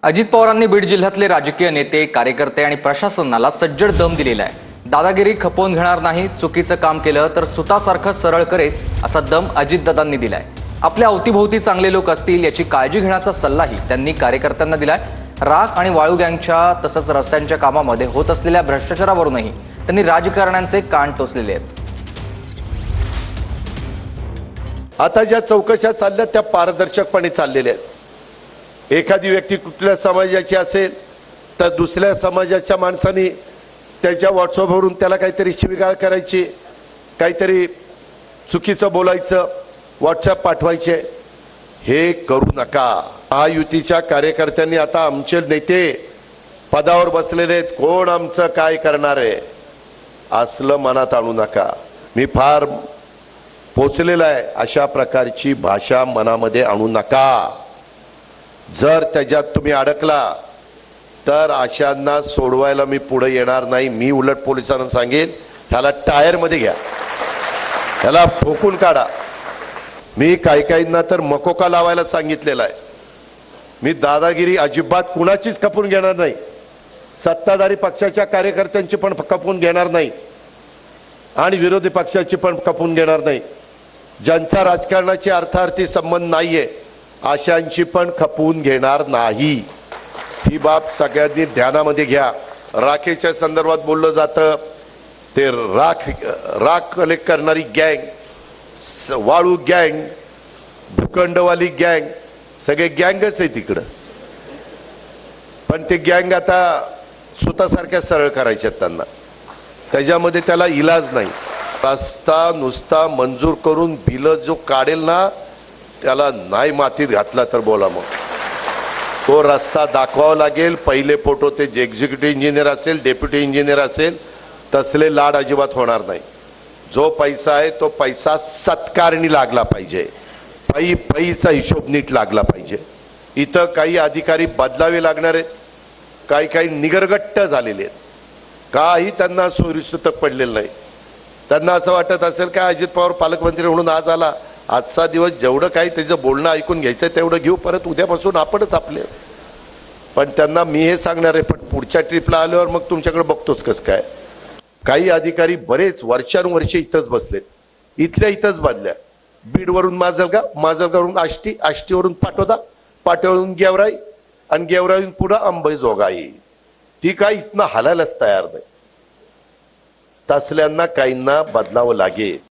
अजित पवारांनी बीड जिल्ह्यातले राजकीय नेते, कार्यकर्ते आणि प्रशासनाला सज्जड दम दिलेला आहे। दादागिरी खपवून घेणार नाही, चुकीचं काम केलं तर सुतासारखं सरळ करेल असा दम अजितदादांनी दिलाय। आपल्या अवतीभोवती चांगले लोक असतील याची काळजी घेण्याचा सल्लाही त्यांनी कार्यकर्त्यांना दिलाय। राख आणि वाळू गँगच्या तसंच रस्त्यांच्या कामामध्ये होत असलेल्या भ्रष्टाचारावरूनही त्यांनी राजकारण्यांचे कान टोचलेले आहेत। आता ज्या चौकशा चालल्या त्या पारदर्शकपणे चाललेल्या आहेत। एखादी व्यक्ती कुठल्या समाजाची असेल तर दुसऱ्या समाजाच्या माणसाने त्याच्या व्हॉट्सअपवरून त्याला काहीतरी शिवीगाळ करायची, काहीतरी चुकीचं बोलायचं, व्हॉट्सअप पाठवायचे, हे करू नका। महायुतीच्या कार्यकर्त्यांनी आता आमचे नेते पदावर बसलेले आहेत, कोण आमचं काय करणार आहे असलं मनात आणू नका। मी फार पोचलेला आहे, अशा प्रकारची भाषा मनामध्ये आणू नका। जर त्याच्यात तुम्ही अडकला तर अशांना सोडवायला मी पुढे येणार नाही। मी उलट पोलिसांना सांगेन, ह्याला टायर मध्ये घ्या, ह्याला ठोकून काढा। मी काहींना तर मकोका लावायला सांगितलेला आहे। मी दादागिरी अजिबात कुणाचीच खपून घेणार नाही, सत्ताधारी पक्षाच्या कार्यकर्त्यांची पण खपून घेणार नाही आणि विरोधी पक्षाची पण खपून घेणार नाही। ज्यांचा राजकारणाची अर्थार्थी संबंध नाहीये अशांची पण खपवून घेणार नाही। ही बाब सगळ्यांनी ध्यानामध्ये घ्या। राखेच्या संदर्भात बोललं जातं, ते राख कलेक्ट करणारी गँग, वाळू गँग, भूखंडवाली गँग, सगळे गँगच आहे तिकडं। पण ते गँग आता सुतासारख्या सरळ करायच्यात त्यांना, त्याच्यामध्ये त्याला इलाज नाही। रस्ता नुसता मंजूर करून बिल जो काढेल ना त्याला नाही मातीत घातला तर बोला, मग तो रस्ता दाखवावा लागेल। पहिले फोटो ते एक्झिक्युटिव्ह इंजिनियर असेल, डेप्युटी इंजिनियर असेल, तसले लाड अजिबात होणार नाही। जो पैसा आहे तो पैसा सत्कारणी लागला पाहिजे, पैसा हिशोब नीट लागला पाहिजे। इथं काही अधिकारी बदलावे लागणार आहेत, काही निगरगट्ट झालेले आहेत, काही त्यांना सोयीसुतक पडलेलं नाही। त्यांना असं वाटत असेल का अजित पवार पालकमंत्री म्हणून आज आला, आजचा दिवस जेवढं काही त्याचं बोलणं ऐकून घ्यायचं तेवढं घेऊ, परत उद्यापासून आपणच आपले। पण त्यांना मी हे सांगणार आहे, पण पुढच्या ट्रिपला आल्यावर मग तुमच्याकडे बघतोच कसं काय। काही अधिकारी बरेच वर्षानुवर्षे इथंच बसलेत, इथल्या इथंच बदल्या। बीडवरून माजलगाव, माजलगावरून आष्टी, आष्टीवरून पाटोदा, पाटोद्यावरून गेवराई आणि गेवराईहून पुढे अंबेजोगाई। ती काय इथनं हलायलाच तयार नाही। तसल्यांना काहींना बदलावं लागेल।